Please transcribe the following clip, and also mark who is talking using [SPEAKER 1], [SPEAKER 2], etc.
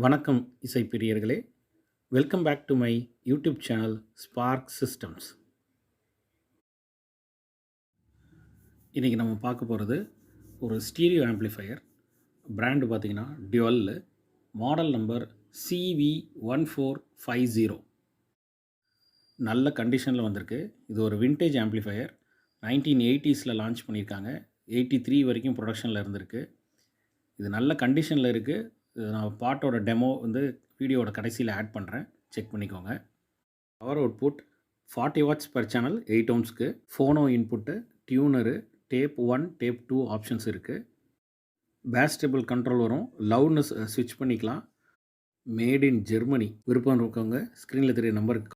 [SPEAKER 1] வணக்கம் இசை பிரியர்களே. Welcome back to my YouTube channel Spark Systems. இன்றைக்கி நம்ம பார்க்க போகிறது ஒரு ஸ்டீரியோ ஆம்ப்ளிஃபையர். பிராண்டு பார்த்திங்கன்னா டியூவல்லு. Model number CV1450. நல்ல கண்டிஷனில் வந்திருக்கு. இது ஒரு விண்டேஜ் ஆம்ப்ளிஃபையர். 1980s லான்ச் பண்ணியிருக்காங்க. 83 வரைக்கும் ப்ரொடக்ஷனில் இருந்திருக்கு. இது நல்ல கண்டிஷனில் இருக்குது. இது நான் பாட்டோட டெமோ வீடியோவோட கடைசியில் ஆட் பண்ணுறேன், செக் பண்ணிக்கோங்க. Power output 40 watts per channel 8 ohmsக்கு. Phono input, tuner, tape 1 tape 2 options இருக்குது. பேஸ் டேபிள் கண்ட்ரோல் வரும். லவுட்னஸ் ஸ்விட்ச் பண்ணிக்கலாம். Made in Germany. விருப்பம் இருக்கவங்க ஸ்க்ரீனில் தெரிய நம்பருக்கு